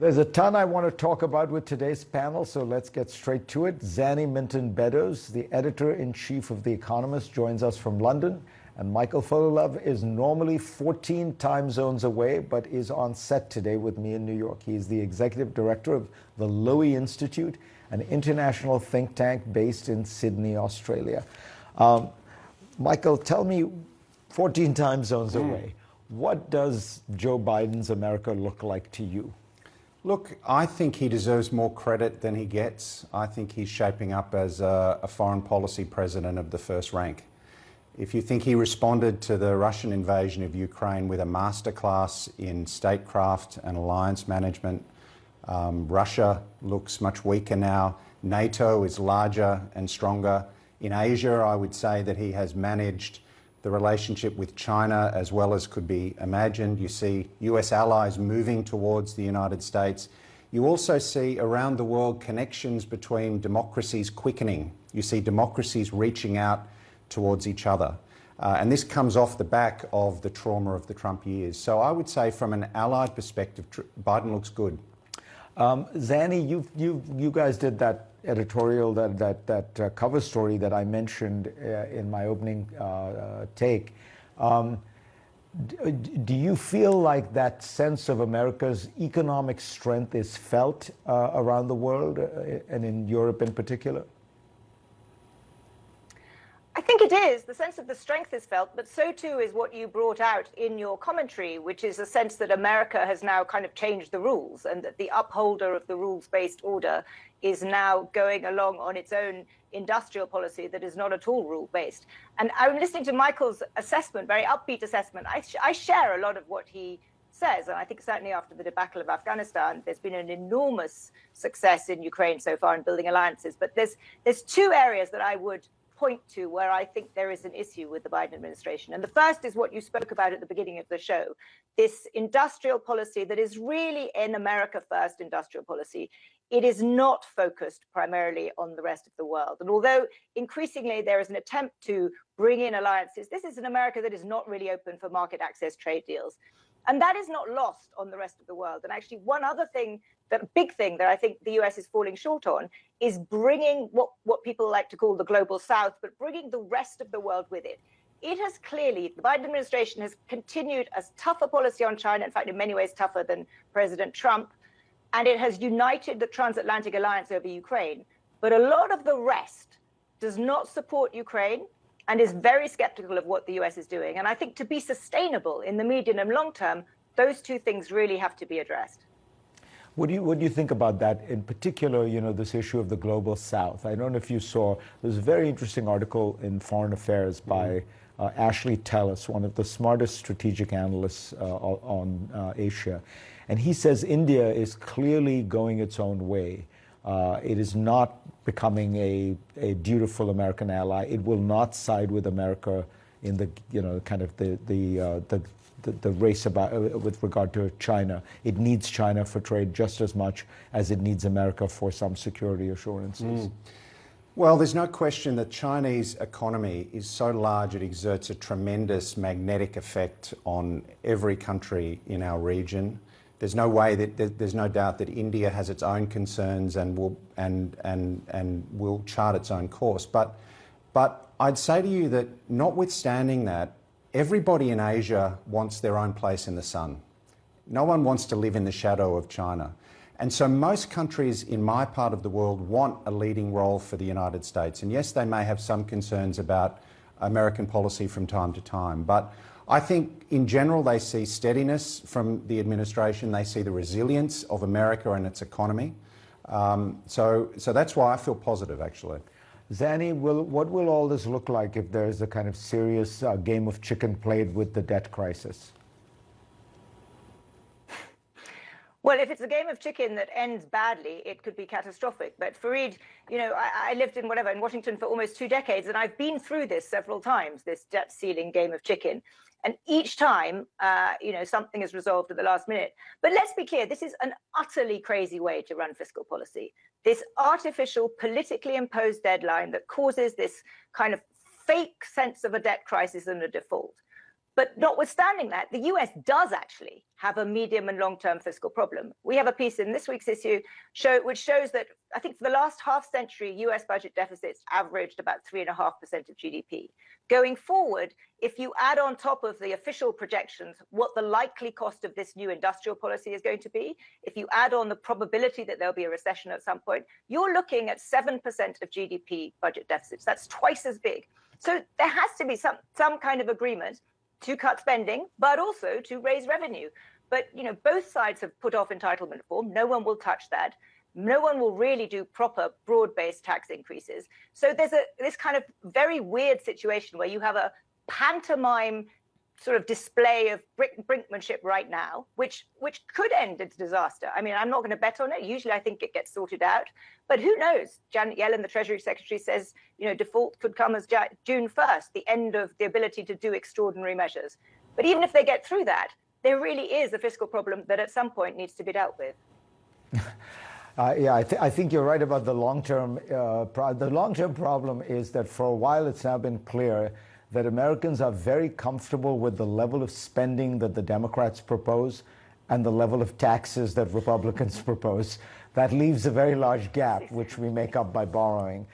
There's a ton I want to talk about with today's panel, so let's get straight to it. Zanny Minton Beddoes, the editor-in-chief of The Economist, joins us from London. And Michael Fullilove is normally 14 time zones away, but is on set today with me in New York. He is the executive director of the Lowy Institute, an international think tank based in Sydney, Australia. Michael, tell me, 14 time zones away, what does Joe Biden's America look like to you? Look, I think he deserves more credit than he gets. I think he's shaping up as a foreign policy president of the first rank. If you think he responded to the Russian invasion of Ukraine with a masterclass in statecraft and alliance management, Russia looks much weaker now. NATO is larger and stronger. In Asia, I would say that he has managed the relationship with China as well as could be imagined. You see US allies moving towards the United States. You also see around the world connections between democracies quickening. You see democracies reaching out towards each other. And this comes off the back of the trauma of the Trump years. So I would say from an allied perspective, Biden looks good. Zanny, you guys did that editorial, that cover story that I mentioned in my opening take. Do you feel like that sense of America's economic strength is felt around the world and in Europe in particular? I think it is. The sense of the strength is felt, but so too is what you brought out in your commentary, which is a sense that America has now kind of changed the rules and that the upholder of the rules-based order is now going along on its own industrial policy that is not at all rule-based. And I'm listening to Michael's assessment, very upbeat assessment. I share a lot of what he says, and I think certainly after the debacle of Afghanistan, there's been an enormous success in Ukraine so far in building alliances. But there's two areas that I would point to where I think there is an issue with the Biden administration. And the first is what you spoke about at the beginning of the show, this industrial policy that is really an America first industrial policy. It is not focused primarily on the rest of the world. And although increasingly there is an attempt to bring in alliances, this is an America that is not really open for market access trade deals. And that is not lost on the rest of the world. And actually, one other thing, that big thing that I think the US is falling short on is bringing what people like to call the global south, but bringing the rest of the world with it. It has clearly, the Biden administration has continued a tougher policy on China, in fact, in many ways tougher than President Trump, and it has united the transatlantic alliance over Ukraine. But a lot of the rest does not support Ukraine and is very skeptical of what the US is doing. And I think to be sustainable in the medium and long term, those two things really have to be addressed. What do you think about that? In particular, you know, this issue of the global south. I don't know if you saw, there's a very interesting article in Foreign Affairs by Ashley Tellis, one of the smartest strategic analysts on Asia. And he says India is clearly going its own way. It is not becoming a dutiful American ally. It will not side with America in the, you know, kind of the race about with regard to China. It needs China for trade just as much as it needs America for some security assurances. Well, there's no question that Chinese economy is so large it exerts a tremendous magnetic effect on every country in our region. There's no way that there's no doubt that India has its own concerns and will chart its own course. But I'd say to you that notwithstanding that, everybody in Asia wants their own place in the sun. No one wants to live in the shadow of China. And so most countries in my part of the world want a leading role for the United States. And yes, they may have some concerns about American policy from time to time, but I think in general they see steadiness from the administration. They see the resilience of America and its economy. So that's why I feel positive, actually. Zanny, what will all this look like if there's a kind of serious game of chicken played with the debt crisis? Well, if it's a game of chicken that ends badly, it could be catastrophic. But Fareed, you know, I lived in Washington for almost 2 decades, and I've been through this several times, this debt ceiling game of chicken. And each time, you know, something is resolved at the last minute. But let's be clear, this is an utterly crazy way to run fiscal policy. This artificial, politically imposed deadline that causes this kind of fake sense of a debt crisis and a default. But notwithstanding that, the US does actually have a medium and long-term fiscal problem. We have a piece in this week's issue which shows that I think for the last half century, US budget deficits averaged about 3.5% of GDP. Going forward, if you add on top of the official projections what the likely cost of this new industrial policy is going to be, if you add on the probability that there'll be a recession at some point, you're looking at 7% of GDP budget deficits. That's twice as big. So there has to be some kind of agreement to cut spending, but also to raise revenue. But both sides have put off entitlement reform. No one will touch that. No one will really do proper broad-based tax increases. So there's this kind of very weird situation where you have a pantomime sort of display of brinkmanship right now, which could end in disaster. I mean, I'm not going to bet on it. Usually I think it gets sorted out. But who knows? Janet Yellen, the Treasury Secretary, says, default could come as June 1st, the end of the ability to do extraordinary measures. But even if they get through that, there really is a fiscal problem that at some point needs to be dealt with. Yeah, I think you're right about the long-term. The long-term problem is that for a while it's now been clear that Americans are very comfortable with the level of spending that the Democrats propose and the level of taxes that Republicans propose. That leaves a very large gap, which we make up by borrowing.